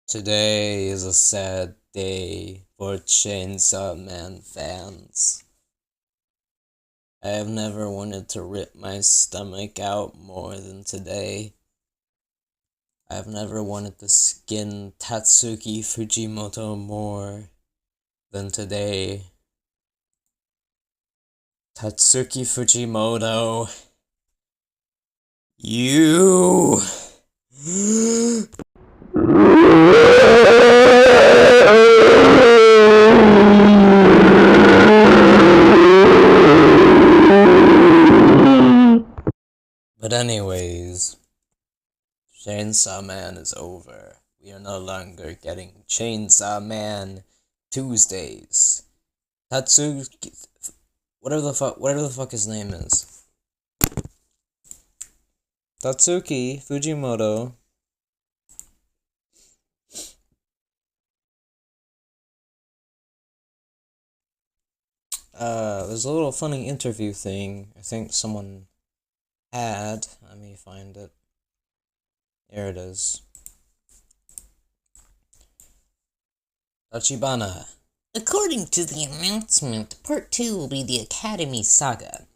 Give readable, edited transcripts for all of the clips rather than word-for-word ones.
Today is a sad day for Chainsaw Man fans. I have never wanted to rip my stomach out more than today. I have never wanted to skin Tatsuki Fujimoto more than today. Tatsuki Fujimoto, you... But anyways, Chainsaw Man is over. We are no longer getting Chainsaw Man Tuesdays. Tatsuki, whatever the fuck his name is. Tatsuki Fujimoto. There's a little funny interview thing. I think someone had. Let me find it. Here it is. Tachibana. According to the announcement, Part 2 will be the Academy Saga.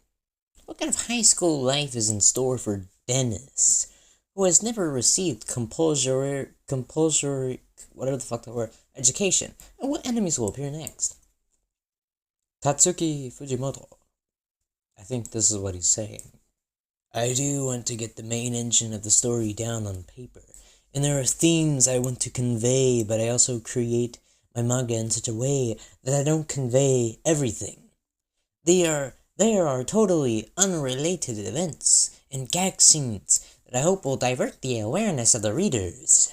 What kind of high school life is in store for Dennis, who has never received compulsory, whatever the fuck that word, education? And what enemies will appear next? Tatsuki Fujimoto. I think this is what he's saying. I do want to get the main engine of the story down on paper, and there are themes I want to convey, but I also create my manga in such a way that I don't convey everything. There are totally unrelated events and gag scenes that I hope will divert the awareness of the readers.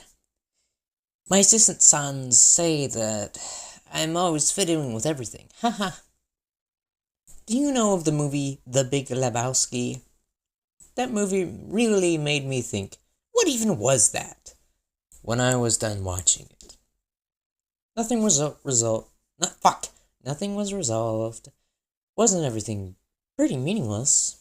My assistant sons say that I'm always fiddling with everything. Haha. Do you know of the movie The Big Lebowski? That movie really made me think, what even was that? When I was done watching it. Nothing was Nothing was resolved. Wasn't everything pretty meaningless?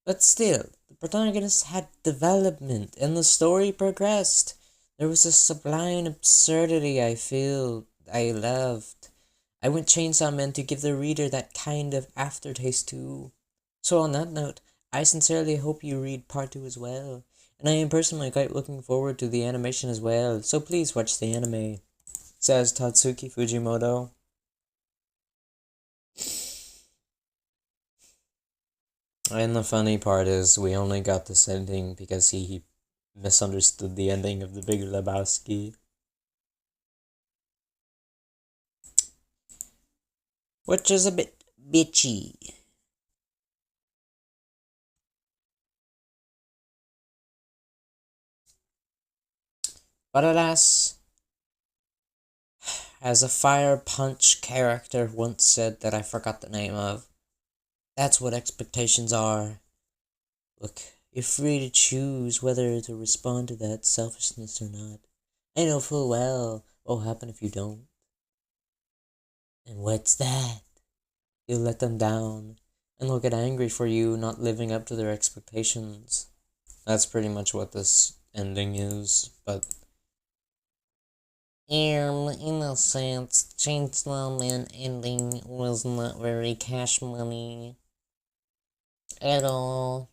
But still, the protagonist had development and the story progressed. There was a sublime absurdity I loved. I want Chainsaw Man to give the reader that kind of aftertaste too. So on that note, I sincerely hope you read Part 2 as well. And I am personally quite looking forward to the animation as well, so please watch the anime. Says Tatsuki Fujimoto. And the funny part is, we only got this ending because he misunderstood the ending of The Big Lebowski. Which is a bit bitchy. But alas, as a Fire Punch character once said that I forgot the name of, that's what expectations are. Look, you're free to choose whether to respond to that selfishness or not. I know full well what will happen if you don't. And what's that? You'll let them down, and they'll get angry for you not living up to their expectations. That's pretty much what this ending is, but... In a sense, Chainsaw Man ending was not very cash money at all.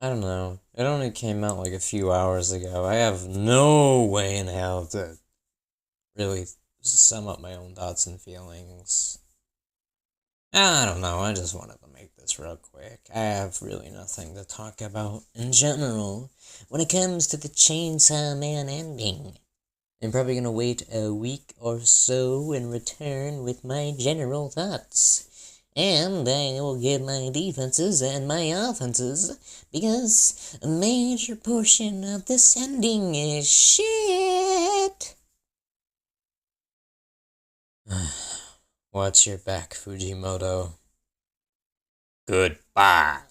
I don't know. It only came out like a few hours ago. I have no way in hell to really sum up my own thoughts and feelings. I don't know. I just wanted to make this real quick. I have really nothing to talk about in general when it comes to the Chainsaw Man ending. I'm probably gonna wait a week or so and return with my general thoughts. And I will give my defenses and my offenses, because a major portion of this ending is shit. Watch your back, Fujimoto. Goodbye.